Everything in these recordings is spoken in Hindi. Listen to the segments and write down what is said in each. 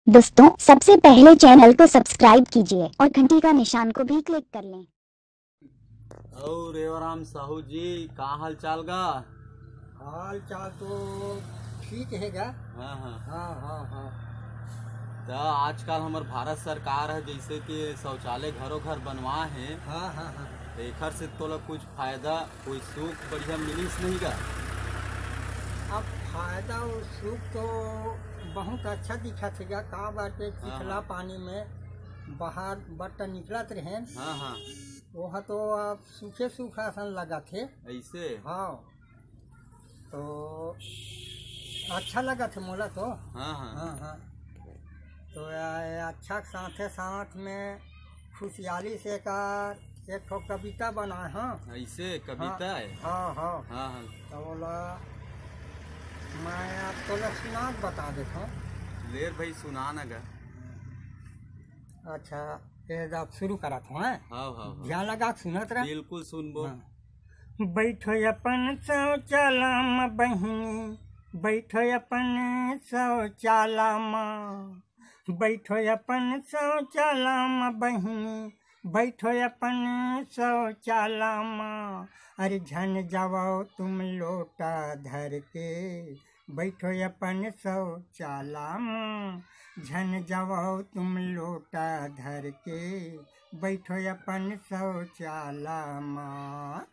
दोस्तों सबसे पहले चैनल को सब्सक्राइब कीजिए और घंटी का निशान को भी क्लिक कर लें। और रेवराम साहू जी का हाल चाल गा? हाल चाल तो ठीक है गा। हाँ हाँ हाँ हाँ हाँ। तो आजकल हमार भारत सरकार है जैसे कि शौचालय घरों घर बनवा है। हाँ हाँ हाँ। एकर से तो कुछ फायदा कोई सुख बढ़िया मिलिस नहीं गा? अब फायदा और सुख तो बहुत अच्छा दिखा थे गा। का बार पे चिखला पानी में बाहर बट्टा निकलत रहे। हाँ हाँ वह तो अब सूखे सूखा सन लगा थे ऐसे। हाँ तो अच्छा लगा थे मोला तो। हाँ हाँ हाँ हाँ। तो अच्छा साथे साथ में खुशहाली से का एक ठो कविता बना। हाँ ऐसे कविता है। हाँ हाँ। हाँ हाँ तो बोला मैं आपको सुना बता देता हूँ। लेर भाई सुना ना गा। अच्छा ये आप शुरू करा था। हाँ हाँ हाँ ध्यान लगा सुनत रहा। बिल्कुल सुनबो। हाँ। बैठो अपन शौचाला में बहिनी, बैठो अपन शौचाला में, बैठो अपन शौचाला में बहिनी, बैठो अपन शौचाला में। अरे झन जाओ तुम लोटा धर के, बैठो अपन शौचाला में, झन जाओ तुम लोटा धर के, बैठो अपन शौचाला में।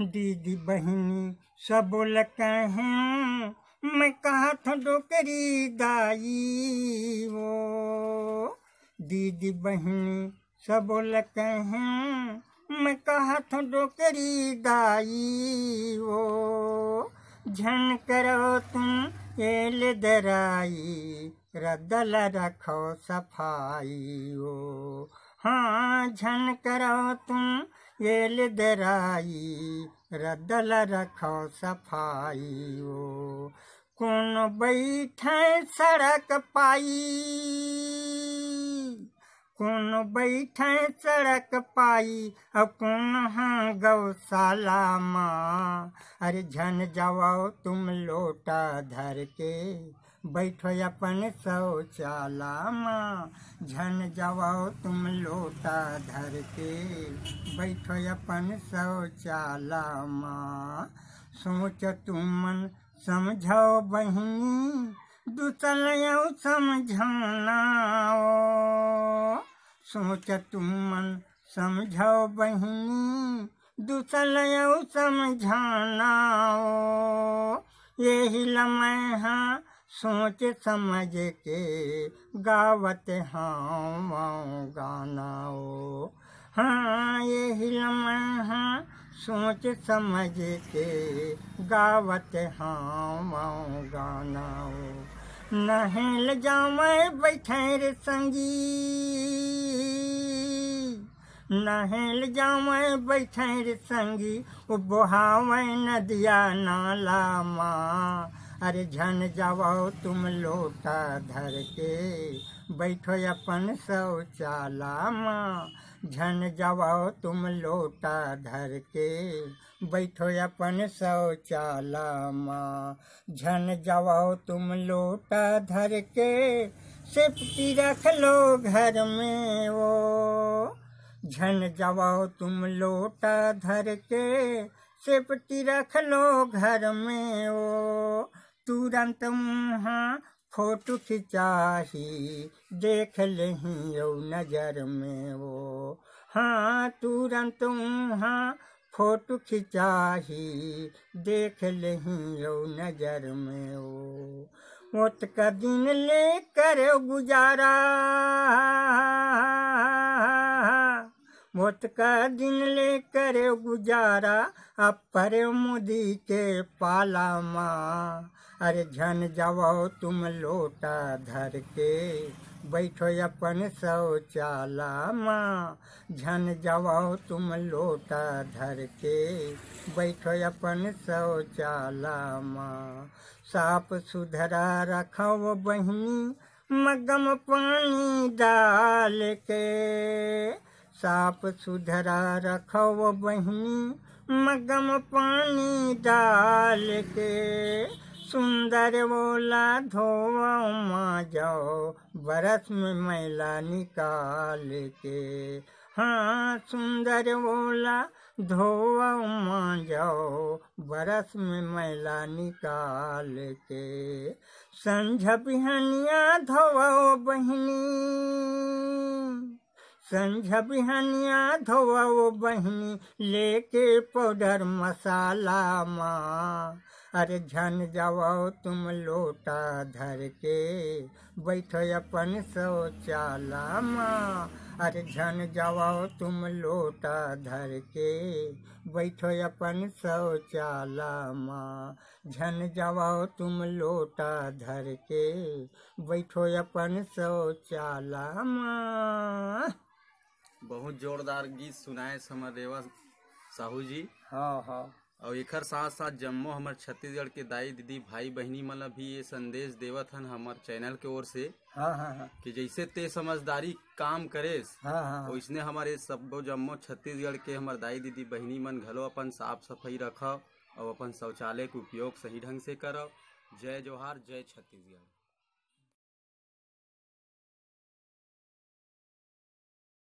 दीदी बहिनी सब बोल कहें, मैं कहा था डोकरी दाई वो। दीदी बहिनी सब बोल कहें, मैं कहा था डोकरी दाई वो। झन करो तुम एल दराई, रद्दल रखो सफाई वो। हाँ झन करो तुम एल दराई, रद्दल रखो सफाई वो। कौन बैठे सड़क पाई, कौन बैठे सड़क पाई, अब कौन हाँ गौशाला माँ। अरे झन जाओ तुम लोटा धर के, बैठो अपन शौचाला माँ, झन जाओ तुम लोटा धर के, बैठो अपन शौचाला माँ। सोच तुमन समझाओ बहिनी, दूसरा समझाना ओ। सोच तुमन समझाओ बहिनी, दूसरा समझाना ओ। यही लम्हे हाँ सोच समझ के, गावत हाँ गाना ओ। हाँ यही लम्हे हाँ सोच समझ के, गावत हाँ गाना ओ। नहेल जावे बैठे रे संगी, नहेल जावे बैठे रे संगी, वो बहावे नदिया नाला माँ। अरे झन जाओ तुम लोटा धर के, बैठो अपन शौचाला माँ, झन जाओ तुम लोटा धर के, बैठो अपन शौचाला माँ। झन जाओ तुम लोटा धर के, सेफ्टी रख लो घर में वो। झन जाओ तुम लोटा धर के, सेफ्टी रख लो घर में वो। तुरंत वहाँ फोटो खिंचाही, देख लही नजर में वो। हाँ तुरंत वहाँ फोटो खिंचाही, देख लही नजर में वो। ओत का दिन ले कर गुजारा, वोट का दिन ले कर गुजारा, अब पर मोदी के पाला माँ। अरे झन जाओ तुम लोटा धर के, बैठो अपन शौचाला माँ, झन जाओ तुम लोटा धर के, बैठो अपन शौचाला माँ। साफ सुथरा रखो बहिनी, मगम पानी डाल के, साफ सुथरा रखो बहिनी, मगम पानी डाल के। सुंदर बोला धोवा माँ जाओ बरस में मैला निकाल के। हाँ सुंदर बोला धोवा माँ जाओ बरस में मैला निकाल के। संझ बिहनिया धोवो बहिनी, संझ बिहनिया धोवो बहिनी लेके पाउडर मसाला माँ। अरे झन जाओ तुम लोटा धर के बैठो अपन शौचाला माँ। अरे झन जाओ तुम लोटा धर के बैठो अपन शौचाला माँ। झन जाओ तुम लोटा धर के बैठो अपन शौचाला माँ। बहुत जोरदार गीत सुनाए हमर रेवा साहू जी। हाँ हाँ। और एकर साथ साथ जम्मो हमर छत्तीसगढ़ के दाई दीदी भाई बहनी मन भी ये संदेश देवत हन हमर चैनल के ओर से। हाँ हाँ हाँ। कि जैसे ते समझदारी काम करेस हाँ हाँ। वैसने हमारे सब जम्मो छत्तीसगढ़ के हमर दाई दीदी बहनी मन घलो अपन साफ सफाई रखो और अपन शौचालय के उपयोग सही ढंग से करो। जय जोहार, जय छत्तीसगढ़।